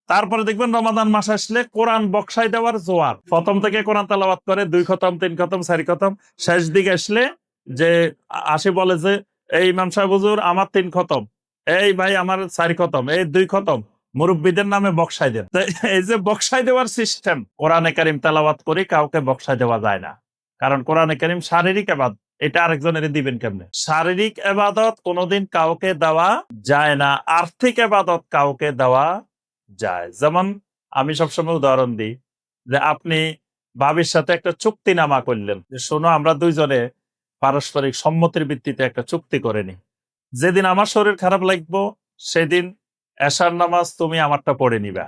তারপরে দেখবেন রমাদান মাস আসলে কোরআন বক্সাই দেওয়ার জোয়ার, প্রথম থেকে কোরআন তেলাওয়াত করে 2 খতম 3 খতম 4 খতম, শেষ দিকে আসলে যে আসে বলে যে এই ইমাম সাহেব হুজুর আমার 3 খতম, এই ভাই আমার 4 খতম, এই 2 খতম, মুরব্বীদের নামে বক্সাই দেন। তো এই যে বক্সাই দেওয়ার সিস্টেম, কোরআনে কারিম তেলাওয়াত করে কাউকে বক্সাই দেওয়া যায় না, কারণ কোরআনে কারিম শারীরিক ইবাদত। এটা আরেকজনের দিবেন কেমনে? শারীরিক ইবাদত কোনোদিন কাউকে দেওয়া যায় না, আর্থিক ইবাদত কাউকে দেওয়া যায়। যেমন আমি সবসময় উদাহরণ দিই যে আপনি ভাবির সাথে একটা চুক্তিনামা করলেন যে শোনো আমরা দুইজনে পারস্পরিক সম্মতির ভিত্তিতে একটা চুক্তি করে নি, যেদিন আমার শরীর খারাপ লাগবো সেদিন এশার নামাজ তুমি আমারটা পড়ে নিবা,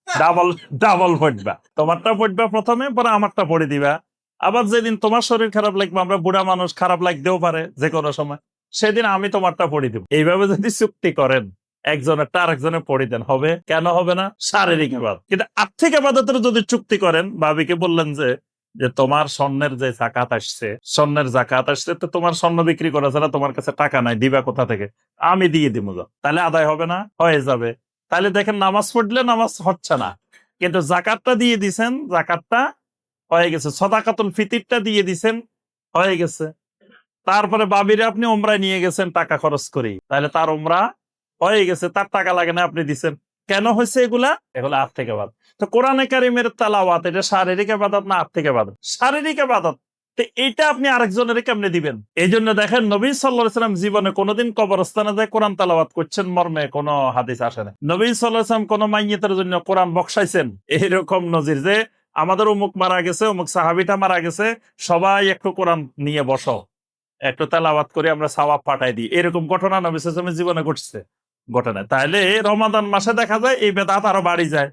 ডাবল ডাবল পড়বা, তোমারটা পড়বা প্রথমে, পরে আমারটা পড়ে দিবা। আবার যেদিন তোমার শরীর খারাপ লাগবে, আমরা বুড়া মানুষ, খারাপ লাগতেও পারে যে কোনো সময়, সেদিন আমি তোমারটা পড়ে দিব। এইভাবে যদি চুক্তি করেন একজনেরটা আরেকজনে পড়ে দেন, হবে? কেন হবে না? শারীরিক ইবাদত। কিন্তু আর্থিক ইবাদতের যদি চুক্তি করেন, ভাবিকে বললেন যে যে তোমার স্বর্ণের যে জাকাত আসছে, স্বর্ণের জাকাত আসছে, তো তোমার স্বর্ণ বিক্রি করা ছাড়া তোমার কাছে টাকা নাই, দিবা কোথা থেকে? আমি দিয়ে দিব, তাহলে আদায় হবে না? হয়ে যাবে। তাহলে দেখেন নামাজ পড়লে নামাজ হচ্ছে না, কিন্তু জাকাতটা দিয়ে দিছেন, জাকাতটা হয়ে গেছে। সদাকাতুল ফিতিরটা দিয়ে দিছেন, হয়ে গেছে। তারপরে বাবিরে আপনি ওমরায় নিয়ে গেছেন টাকা খরচ করি, তাহলে তার ওমরা হয়ে গেছে, তার টাকা লাগে না, আপনি দিচ্ছেন। কেন হয়েছে এগুলা? এগুলো আর্থিক ইবাদত। তো কোরআনে কারিমের তেলাওয়াত এটা শারীরিক ইবাদত না আর্থিক ইবাদত? শারীরিক ইবাদত। তো এটা আপনি আরেকজনের কেমনে দিবেন? এই জন্য দেখেন নবী সাল্লাল্লাহু আলাইহি ওয়াসাল্লাম জীবনে কোনোদিন কবরস্থানে যায় কোরআন তেলাওয়াত করছেন মর্মে কোনো হাদিস আসে না। নবী সাল্লাল্লাহু আলাইহি ওয়াসাল্লাম কোনো মাইয়িতের জন্য কোরআন বক্সাইছেন এইরকম নজির যে আমাদের অমুক মারা গেছে, অমুক সাহাবীটা মারা গেছে, সবাই একটু কোরআন নিয়ে বসো, একটু তেলাওয়াত করে আমরা সওয়াব পাঠাই দিই, এরকম ঘটনা নবী সাল্লাল্লাহু আলাইহি ওয়াসাল্লামের জীবনে ঘটছে? ঘটনা। তাহলে রমাদান মাসে দেখা যায় এই বেদাত আরো বাড়ি যায়।